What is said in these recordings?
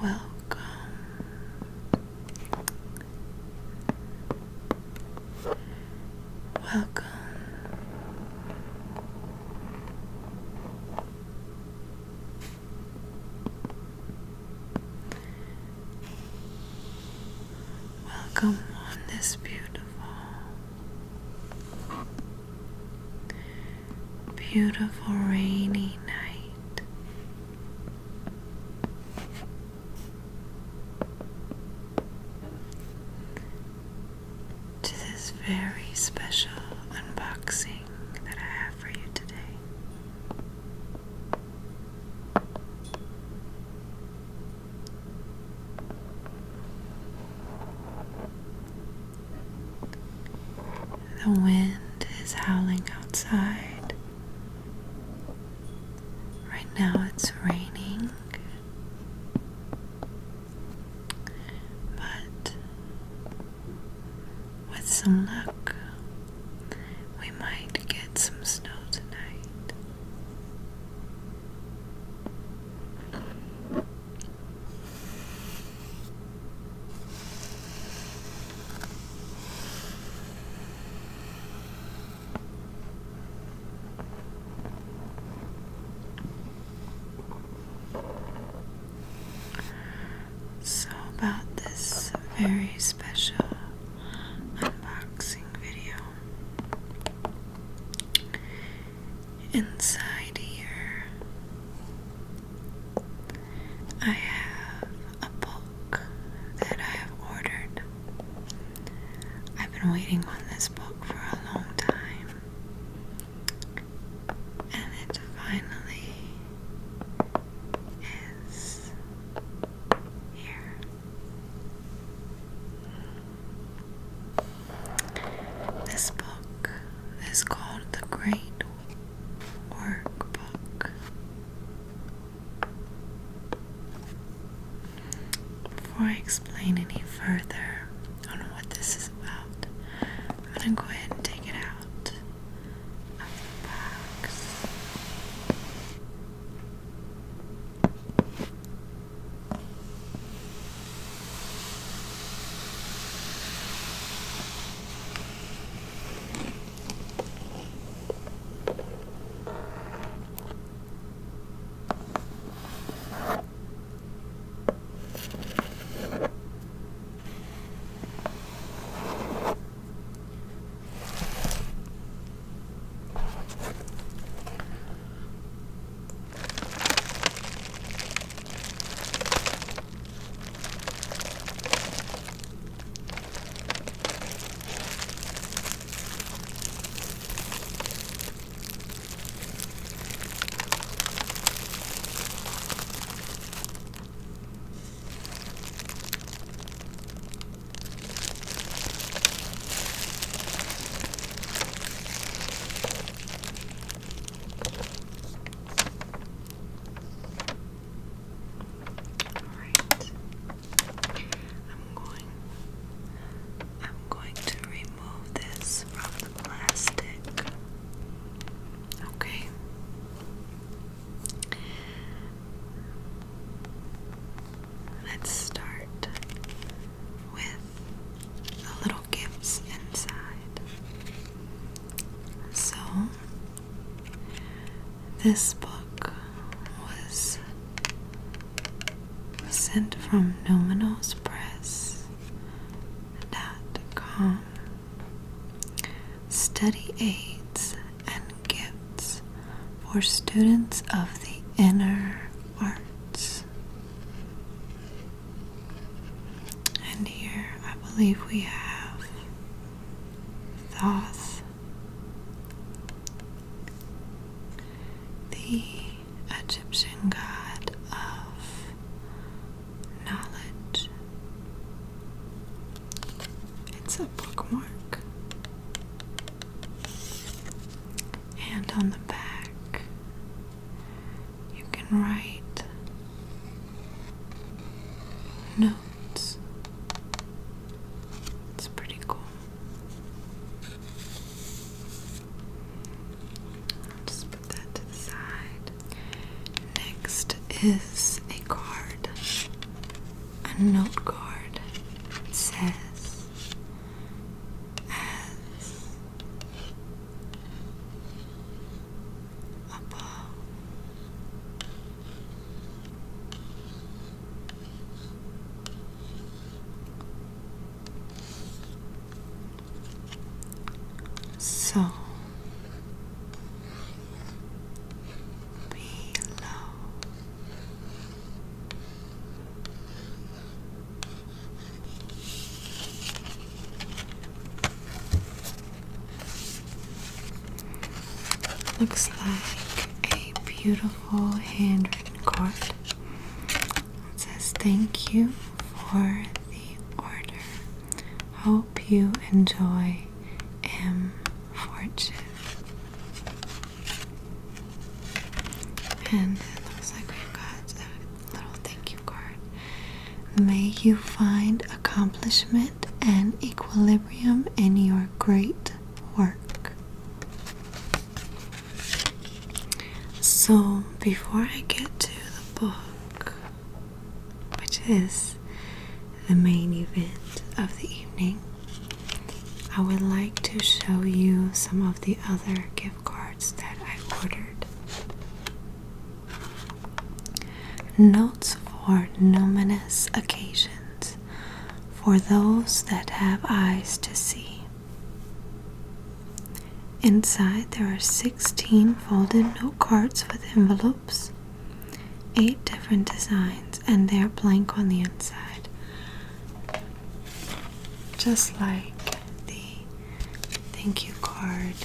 Welcome. Welcome. Welcome on this beautiful rainy night. To this very special unboxing that I have for you today. The wind is howling outside. Right now it's raining, but with some luck, we might get some snow tonight. So about this very special unboxing video. Inside here, I have a book that I have ordered. I've been waiting on this book for a long time, and it finally is here. This book is called The Great Workbook. Before I explain any further on what this is about, I'm going to go ahead and take it out of the box. I'm going to remove this from the plastic. Okay. Let's start with the little gifts inside. So, this book was sent from Numinous Press. .com. Study aids and gifts for students of the inner arts. And here I believe we have Thoth, the Egyptian god of knowledge. It's a bookmark. And on the back, you can write notes. It's pretty cool. I'll just put that to the side. Next is a card. a note card. It says, as above. So below. Looks like a beautiful handwritten card. It says, thank you for the order. Hope you enjoy mfortune. And it looks like we've got a little thank you card. May you find accomplishment and equilibrium in your great work. So before I get to the book, which is the main event of the evening, I would like to show you some of the other gift cards that I ordered. Notes for numinous occasions, for those that have eyes to see. Inside there are 16 folded note cards with envelopes, 8 different designs, and they're blank on the inside. Just like the thank you card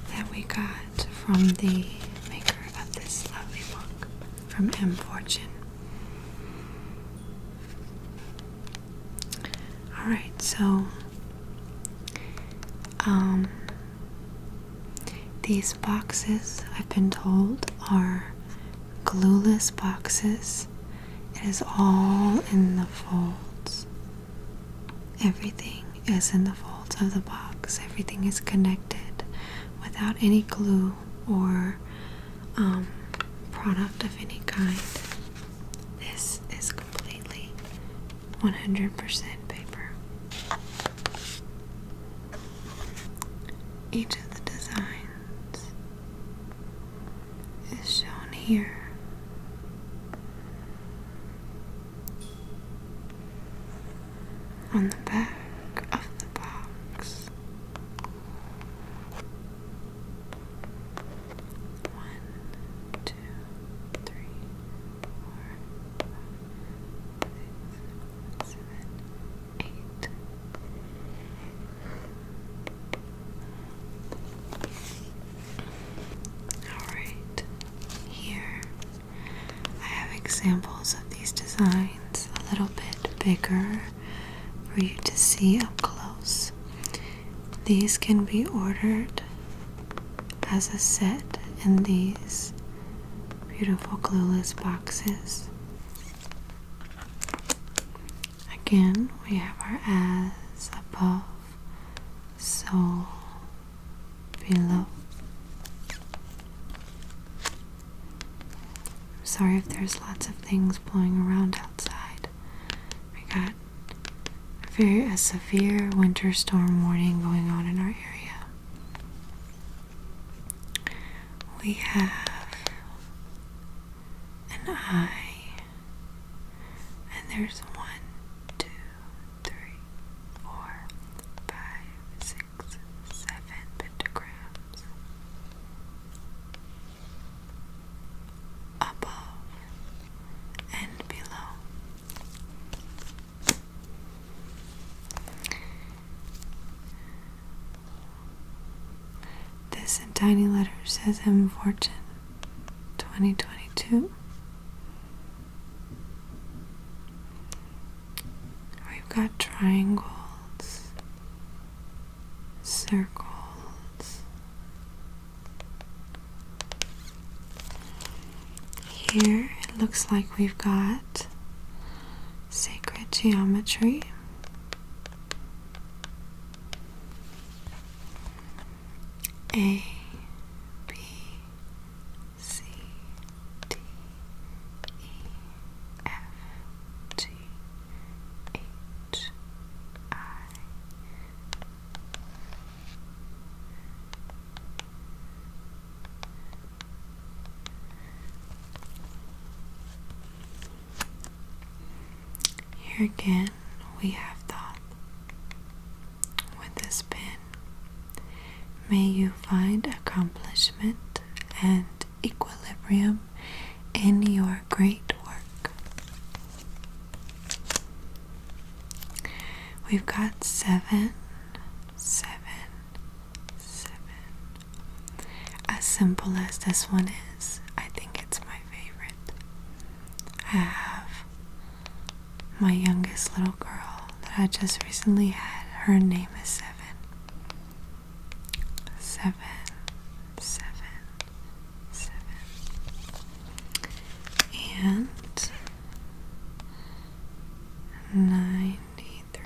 that we got from the maker of this lovely book, from mfortune. Alright, so these boxes, I've been told, are glueless boxes. It is all in the folds. Everything is in the folds of the box. Everything is connected without any glue or product of any kind. This is completely 100% paper. Each of the designs is shown here. On the back of the box. 1, 2, 3, 4, 5, 6, 7, 8. Alright, here I have examples of these designs a little bit bigger for you to see up close. These can be ordered as a set in these beautiful glueless boxes. Again, we have our as above, so below. I'm sorry if there's lots of things blowing around outside. We got a severe winter storm warning going on in our area. We have an eye, and there's 1, 2, 3, 4, 5, 6, 7 pentagrams above and below. This in tiny letters says mfortune 2022. We've got triangles, circles. Here it looks like we've got sacred geometry. A, B, C, D, E, F, G, Here again, we have thought with this pen. May you find accomplishment and equilibrium in your great work. We've got 7, 7, 7. As simple as this one is, I think it's my favorite. I have my youngest little girl that I just recently had. Her name is 7. 7, 7, 7. And 93.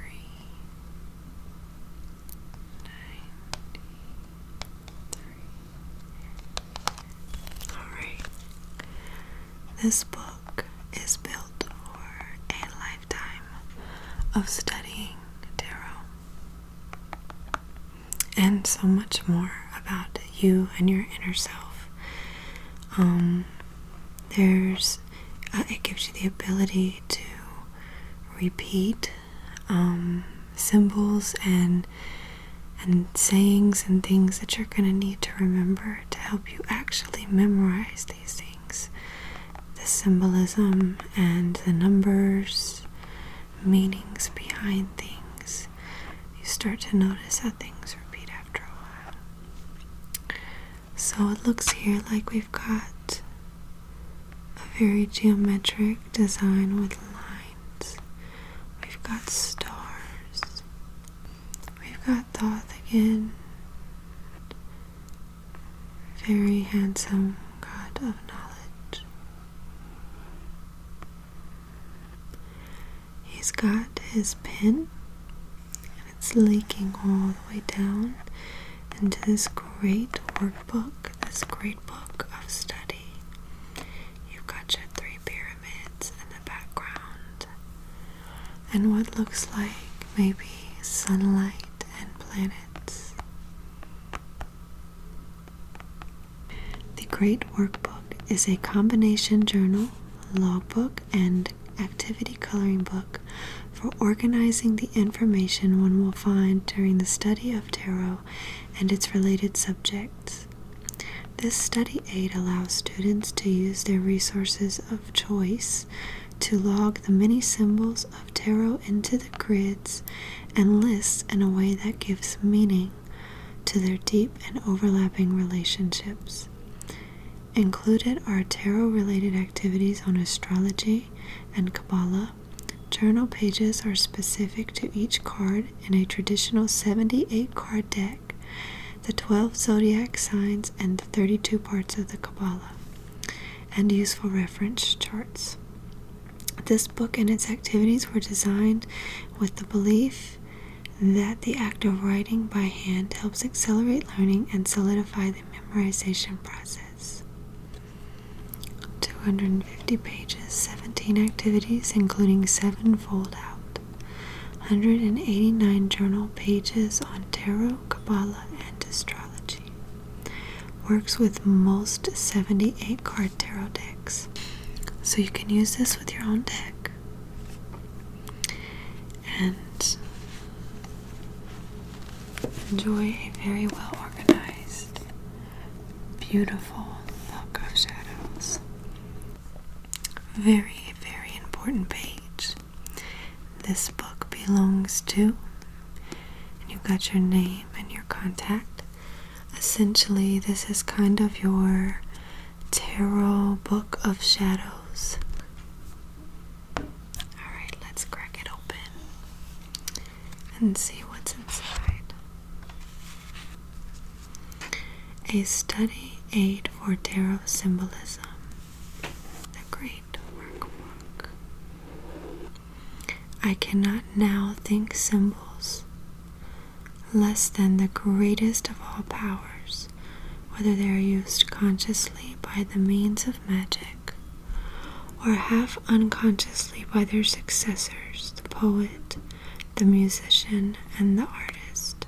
93. Alright. This book is built for a lifetime of studying tarot and so much more about you and your inner self. It gives you the ability to repeat symbols and sayings and things that you're going to need to remember to help you actually memorize these things. The symbolism and the numbers, meanings behind things. You start to notice how things repeat after a while. So it looks here like we've got a very geometric design with lines. We've got stars. We've got Thoth again. Very handsome god of knowledge. He's got his pen, and it's leaking all the way down into this great workbook, this great book of study. You've got your 3 pyramids in the background, and what looks like maybe sunlight and planets. The Great Workbook is a combination journal, logbook, and activity coloring book for organizing the information one will find during the study of tarot and its related subjects. This study aid allows students to use their resources of choice to log the many symbols of tarot into the grids and lists in a way that gives meaning to their deep and overlapping relationships. Included are tarot-related activities on astrology and Kabbalah. Journal pages are specific to each card in a traditional 78-card deck, the 12 zodiac signs, and the 32 parts of the Kabbalah, and useful reference charts. This book and its activities were designed with the belief that the act of writing by hand helps accelerate learning and solidify the memorization process. 250 pages, 17 activities, including 7 fold-out, 189 journal pages on tarot, Kabbalah, and astrology. Works with most 78-card tarot decks. So you can use this with your own deck. And enjoy a very well organized, beautiful book of shadows. Very, very important page. This book belongs to, and you've got your name and your contact. Essentially, this is kind of your tarot book of shadows. Alright, let's crack it open and see what's inside. A study aid for tarot symbolism. The Great Workbook. I cannot now think symbols less than the greatest of all powers, whether they are used consciously by the means of magic or half unconsciously by their successors, the poet, the musician, and the artist.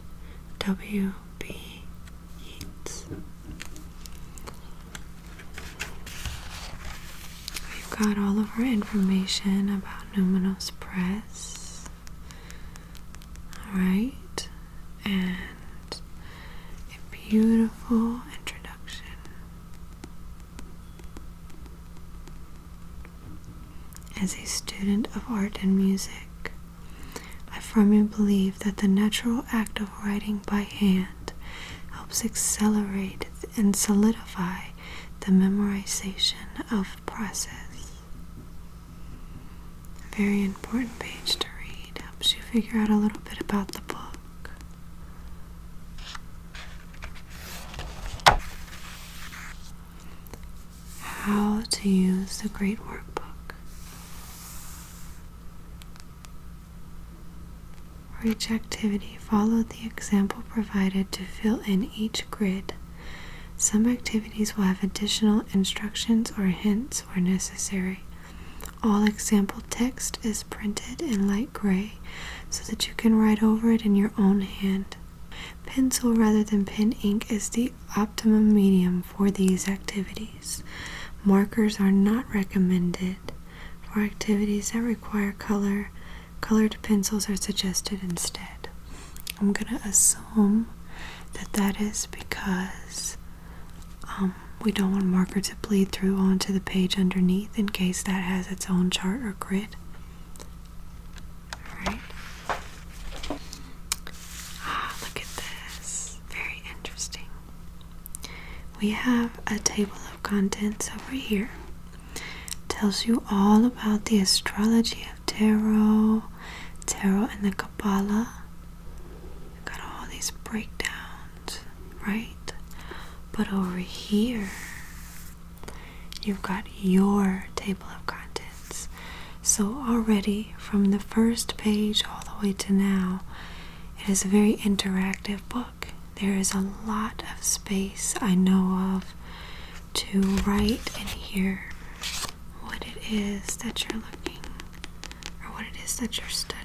W.B. Yeats. We've got all of our information about Numinous Press. Alright, and a beautiful introduction. As a student of art and music, I firmly believe that the natural act of writing by hand helps accelerate and solidify the memorization of process. A very important page to read. Helps you figure out a little bit about the book. How to use the Great Workbook. For each activity, follow the example provided to fill in each grid. Some activities will have additional instructions or hints where necessary. All example text is printed in light gray so that you can write over it in your own hand. Pencil rather than pen ink is the optimum medium for these activities. Markers are not recommended. For activities that require color, colored pencils are suggested instead. I'm going to assume that that is because we don't want marker to bleed through onto the page underneath in case that has its own chart or grid. Alright. Look at this. Very interesting. We have a table of contents over here. Tells you all about the astrology of tarot and the Kabbalah. Got all these breakdowns, right? But over here, you've got your table of contents. So already from the first page all the way to now, it is a very interactive book. There is a lot of space I know of to write in here what it is that you're looking, or what it is that you're studying.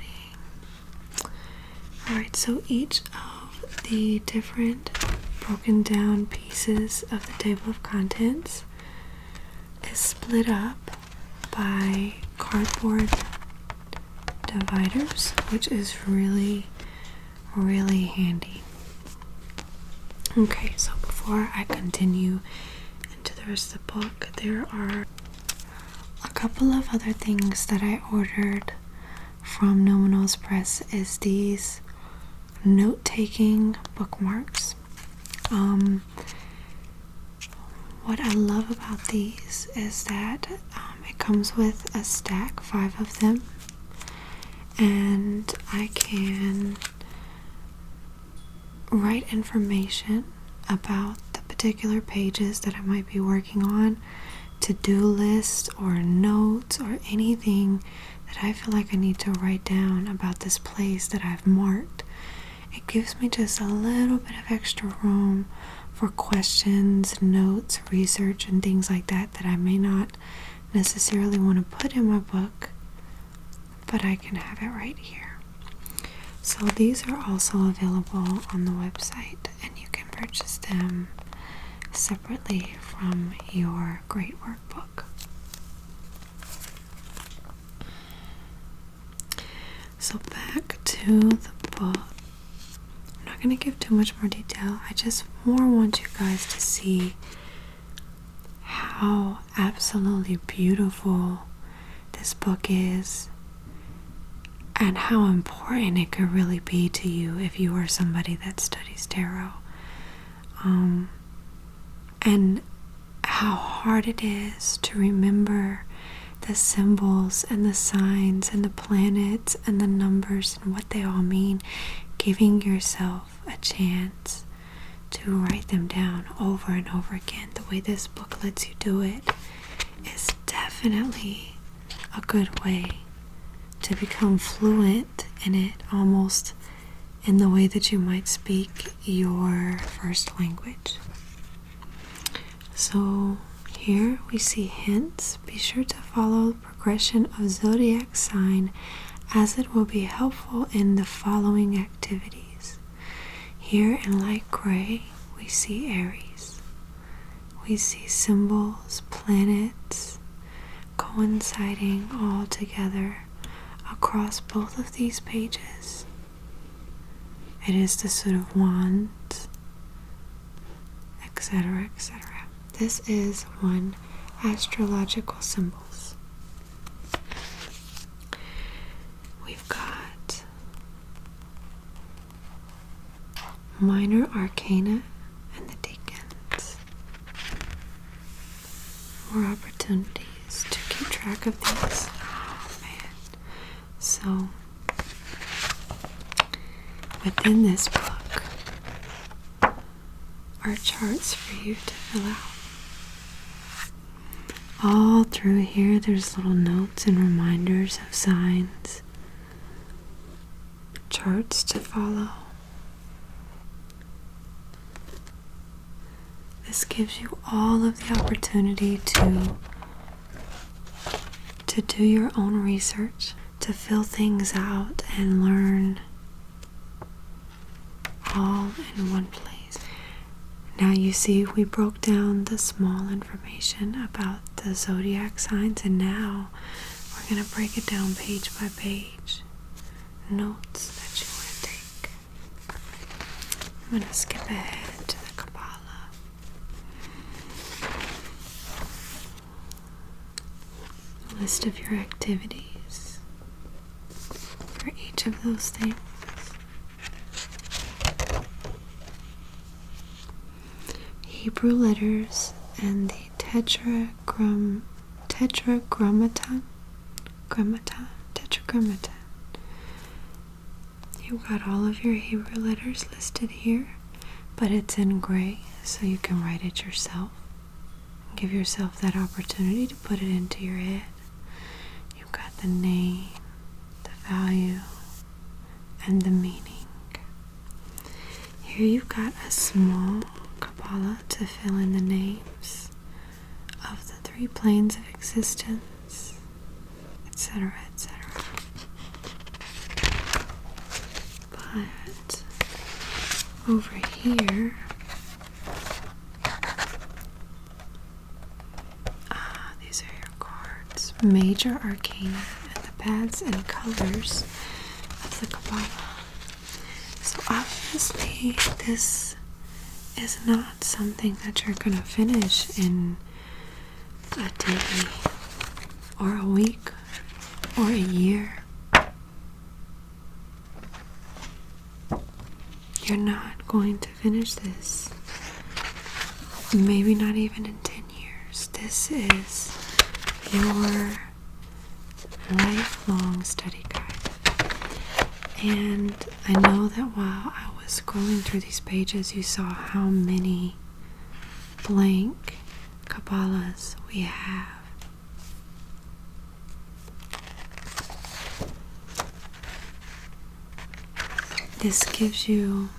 Alright, so each of the different broken down pieces of the table of contents is split up by cardboard dividers, which is really, really handy. Okay, so before I continue into the rest of the book, there are a couple of other things that I ordered from Numinous Press is these note-taking bookmarks. What I love about these is that it comes with a stack, 5 of them, and I can write information about the particular pages that I might be working on, to-do lists or notes or anything that I feel like I need to write down about this place that I've marked. It gives me just a little bit of extra room for questions, notes, research, and things like that that I may not necessarily want to put in my book, but I can have it right here. So these are also available on the website, and you can purchase them separately from your Great Workbook. So back to the book. I'm not going to give too much more detail. I just more want you guys to see how absolutely beautiful this book is and how important it could really be to you if you are somebody that studies tarot. And how hard it is to remember the symbols and the signs and the planets and the numbers and what they all mean. Giving yourself a chance to write them down over and over again, the way this book lets you do it, is definitely a good way to become fluent in it, almost in the way that you might speak your first language. So here we see hints. Be sure to follow the progression of zodiac sign, as it will be helpful in the following activities. Here in light gray, we see Aries. We see symbols, planets, coinciding all together across both of these pages, it is the suit of wands, etc., etc. This is one astrological symbols. We've got minor arcana and the deacons. More opportunities to keep track of these. Oh man. So within this book are charts for you to fill out. All through here there's little notes and reminders of signs, charts to follow. This gives you all of the opportunity to do your own research, to fill things out and learn all in one place. Now you see we broke down the small information about the zodiac signs, and now we're going to break it down page by page. Notes that you want to take. I'm going to skip ahead to the Kabbalah. List of your activities for each of those things. Hebrew letters and the tetragrammaton. You've got all of your Hebrew letters listed here, but it's in gray, so you can write it yourself. Give yourself that opportunity to put it into your head. You've got the name, the value, and the meaning. Here you've got a small Kabbalah to fill in the names of the 3 planes of existence, etc., etc. But over here, these are your cards. Major arcana and the paths and colors of the Kabbalah. So obviously this is not something that you're going to finish in a day or a week or a year. You're not going to finish this. Maybe not even in 10 years. This is your lifelong study guide. And I know that while I was scrolling through these pages, you saw how many blank Kabbalahs we have. This gives you,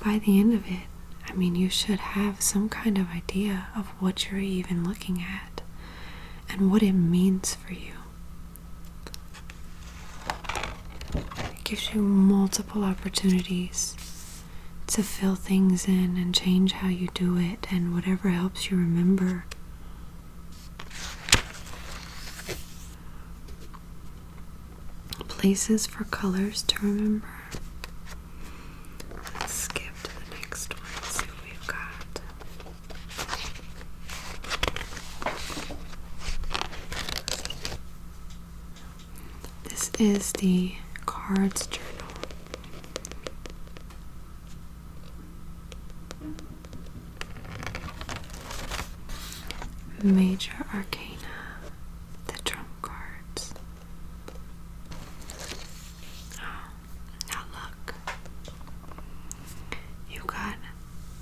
by the end of it, I mean, you should have some kind of idea of what you're even looking at and what it means for you. It gives you multiple opportunities to fill things in and change how you do it and whatever helps you remember. Places for colors to remember. Let's skip to the next one and see what we've got. This is the cards journal. Major arcana, the trump cards. Oh, now look. You've got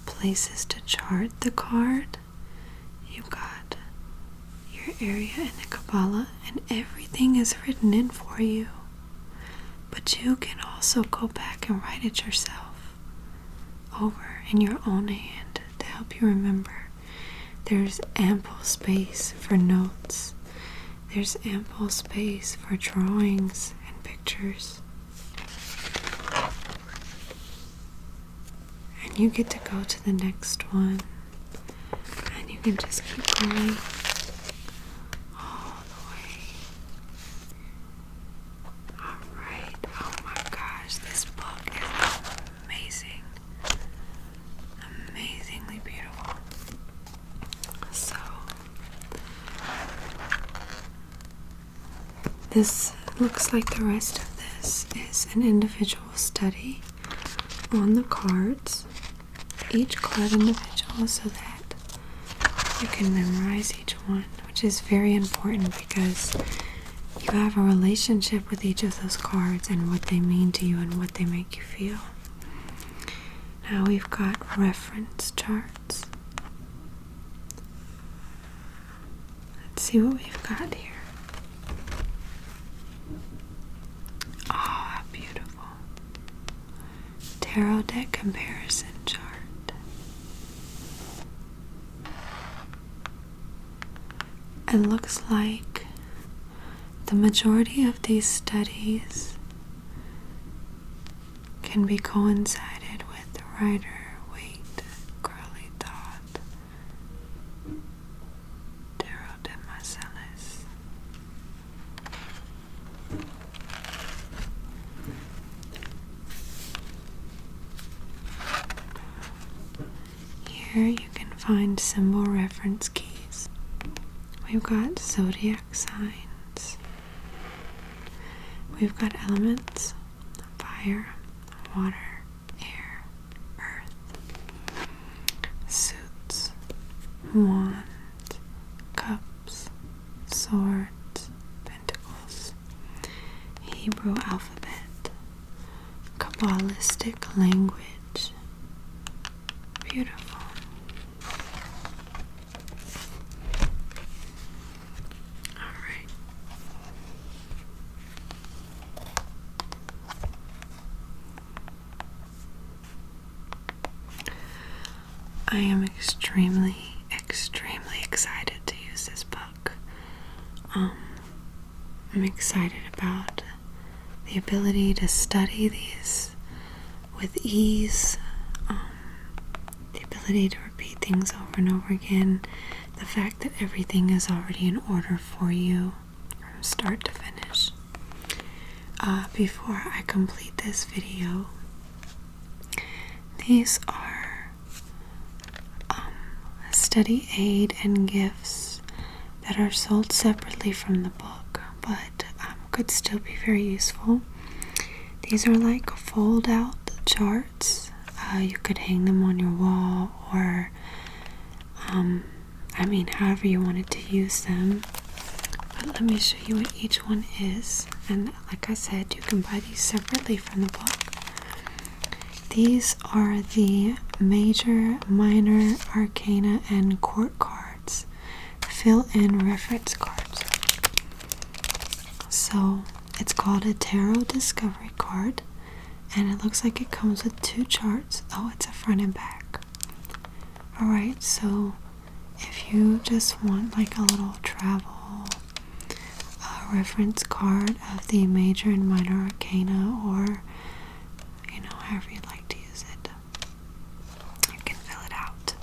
places to chart the card. You've got your area in the Kabbalah, and everything is written in for you. But you can also go back and write it yourself over in your own hand to help you remember. There's ample space for notes. There's ample space for drawings and pictures. And you get to go to the next one. And you can just keep going all the way this looks like the rest of this is an individual study on the cards, each card individual, so that you can memorize each one, which is very important because you have a relationship with each of those cards and what they mean to you and what they make you feel. Now we've got reference charts. Let's see what we've got here. Oh, how beautiful. Tarot deck comparison chart. It looks like the majority of these studies can be coincided with the Rider Waite Crowley Thought Tarot de Marcellus. Here you can find symbol reference keys. We've got zodiac signs. We've got elements: fire, water, air, earth. Suits, wand, cups, swords, pentacles. Hebrew alphabet. Kabbalistic language. Beautiful. I am extremely excited to use this book. I'm excited about the ability to study these with ease, the ability to repeat things over and over again, the fact that everything is already in order for you from start to finish. Before I complete this video, these are study aid and gifts that are sold separately from the book, but could still be very useful. These are like fold out charts. You could hang them on your wall, or however you wanted to use them. But let me show you what each one is. And like I said, you can buy these separately from the book. These are the major, minor, arcana, and court cards. Fill-in reference cards. So it's called a tarot discovery card, and it looks like it comes with 2 charts. Oh, it's a front and back. Alright, so if you just want like a little travel reference card of the major and minor arcana, or however you'd like to use it, you can fill it out.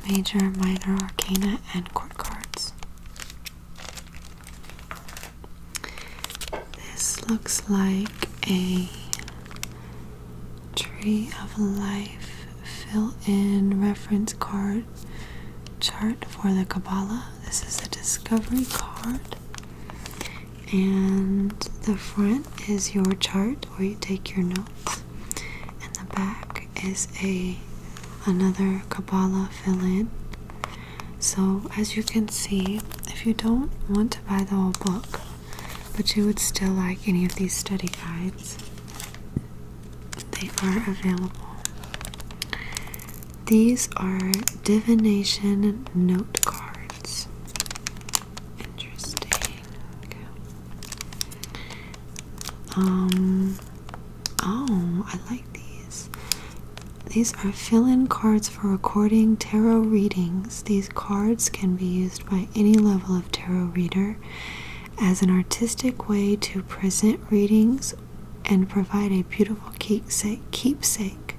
Major, minor arcana, and court cards. This looks like a Tree of Life fill-in reference card chart for the Kabbalah. This is a discovery card, and the front is your chart where you take your notes, and the back is another Kabbalah fill-in. So as you can see, if you don't want to buy the whole book, but you would still like any of these study guides, they are available. These are divination note cards. Interesting. Oh, I like these. These are fill-in cards for recording tarot readings. These cards can be used by any level of tarot reader as an artistic way to present readings and provide a beautiful keepsake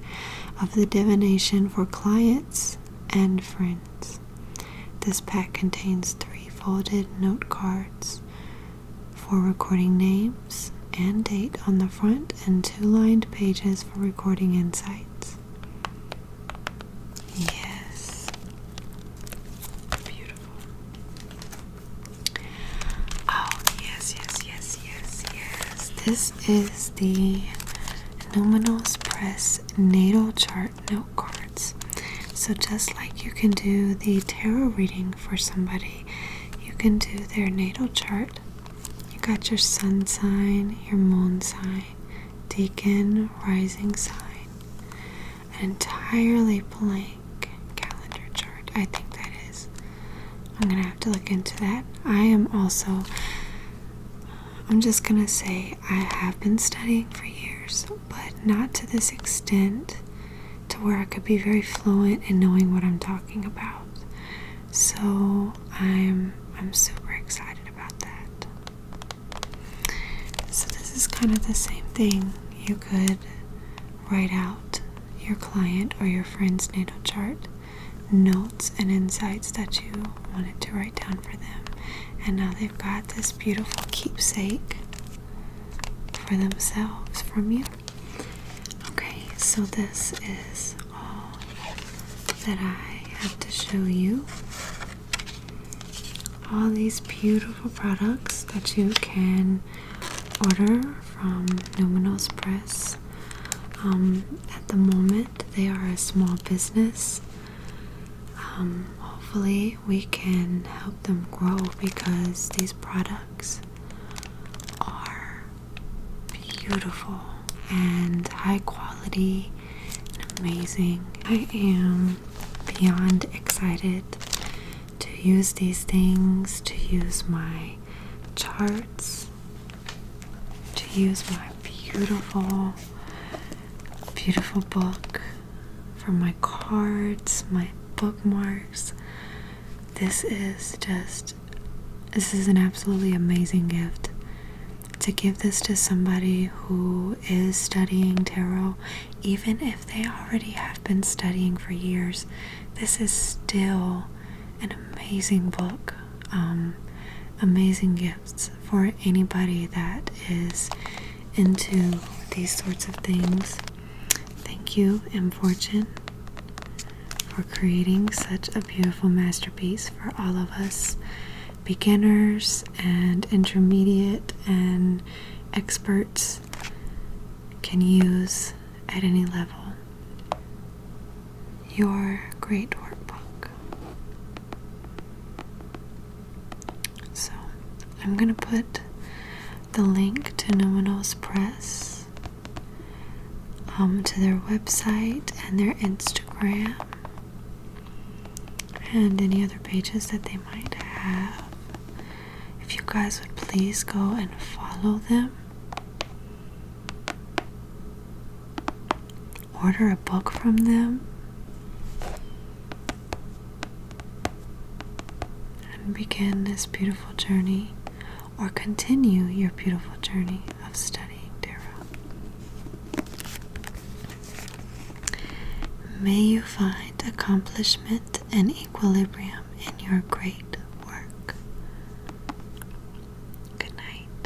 of the divination for clients and friends. This pack contains 3 folded note cards for recording names and date on the front, and 2 lined pages for recording insights. Yes. Beautiful. Oh, yes. This is the Numinous Press natal chart note cards. So just like you can do the tarot reading for somebody, you can do their natal chart. You got your sun sign, your moon sign, deacon, rising sign, an entirely blank calendar chart. I think that is. I'm gonna have to look into that. I'm just gonna say I have been studying for years, but not to this extent to where I could be very fluent in knowing what I'm talking about. So I'm super excited about that. So this is kind of the same thing. You could write out your client or your friend's natal chart, notes and insights that you wanted to write down for them. And now they've got this beautiful keepsake for themselves from you. Okay, so this is all that I have to show you. All these beautiful products that you can order from Numinous Press. At the moment, they are a small business. Hopefully we can help them grow because these products are beautiful and high quality and amazing. I am beyond excited to use these things, to use my charts, to use my beautiful book for my cards, my bookmarks. This is an absolutely amazing gift. To give this to somebody who is studying tarot, even if they already have been studying for years, this is still an amazing book. Amazing gifts for anybody that is into these sorts of things. Thank you, mfortune, for creating such a beautiful masterpiece for all of us, beginners and intermediate and experts can use at any level. Your great workbook. So I'm going to put the link to Numinous Press, to their website and their Instagram and any other pages that they might have. If you guys would please go and follow them. Order a book from them. And begin this beautiful journey, or continue your beautiful journey of studying tarot. May you find accomplishment and equilibrium in your great